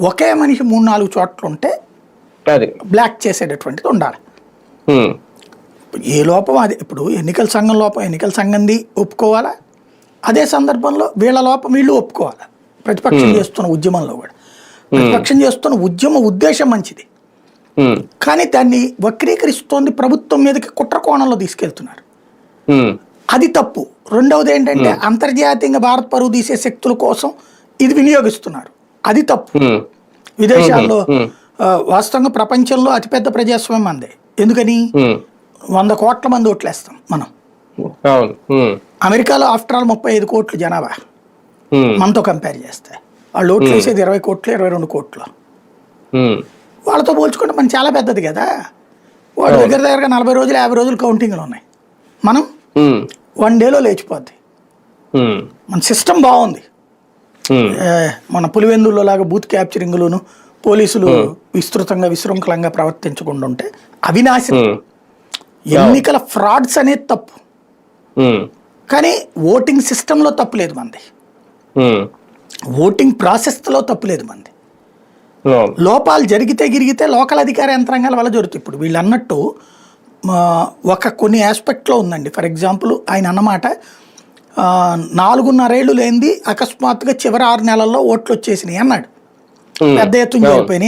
ఒకే మనిషి 3-4 చోట్ల ఉంటే అది బ్లాక్ చేసేటటువంటిది ఉండాలి. ఉమ్, ఏ లోపం అది, ఇప్పుడు ఎన్నికల సంఘం లోపం ఎన్నికల సంఘంది ఒప్పుకోవాలా, అదే సందర్భంలో వీళ్ళ లోపం వీళ్ళు ఒప్పుకోవాలా. ప్రతిపక్షం చేస్తున్న ఉద్యమంలో కూడా ప్రతిపక్షం చేస్తున్న ఉద్యమ ఉద్దేశం మంచిది, ఉమ్, కానీ దాన్ని వక్రీకరిస్తోంది ప్రభుత్వం మీదకి కుట్ర కోణంలో తీసుకెళ్తున్నారు. ఉమ్, అది తప్పు. రెండవది ఏంటంటే అంతర్జాతీయంగా భారత్ పరువు తీసే శక్తుల కోసం ఇది వినియోగిస్తున్నారు. అది తప్పు. ఉమ్, విదేశాల్లో వాస్తవంగా ప్రపంచంలో అతిపెద్ద ప్రజాస్వామ్యం మందే. ఎందుకని? ఉమ్, 100 కోట్ల మంది ఓట్లేస్తాం మనం. అవును. ఉమ్, అమెరికాలో ఆఫ్టర్ ఆల్ 35 కోట్లు జనాభా ఉమ్, మనతో కంపేర్ చేస్తే. వాళ్ళు ఓట్లు వేసేది 20 కోట్లు 22 కోట్లు. ఉమ్, వాళ్ళతో పోల్చుకుంటే మనం చాలా పెద్దది కదా. వాడు దగ్గరగా 40 రోజులు 50 రోజులు కౌంటింగ్లు ఉన్నాయి. మనం ఉమ్, 1 డేలో లేచిపోద్ది. ఉమ్, మన సిస్టమ్ బాగుంది. ఉమ్, మన పులివెందుల్లో లాగా బూత్ క్యాప్చరింగ్లోను పోలీసులు విస్తృతంగా విశృంఖలంగా ప్రవర్తించకుండా ఉంటే అవినాశం. ఉమ్, ఎన్నికల ఫ్రాడ్స్ అనేది తప్పు, ఉమ్, కానీ ఓటింగ్ సిస్టంలో తప్పు లేదు మంది, ఉమ్, ఓటింగ్ ప్రాసెస్లో తప్పు లేదు మంది. అవును. లోపాలు గిరిగితే లోకల్ అధికార యంత్రాంగాల వల్ల జరుగుతుంది. ఇప్పుడు వీళ్ళు అన్నట్టు ఒక కొన్ని ఆస్పెక్ట్లో ఉందండి. ఫర్ ఎగ్జాంపుల్ ఆయన అన్నమాట 4.5 ఏళ్ళు లేనిది అకస్మాత్తుగా చివరి 6 నెలల్లో ఓట్లు వచ్చేసినాయి అన్నాడు. పెద్ద ఎత్తున జరిగిపోయినాయి.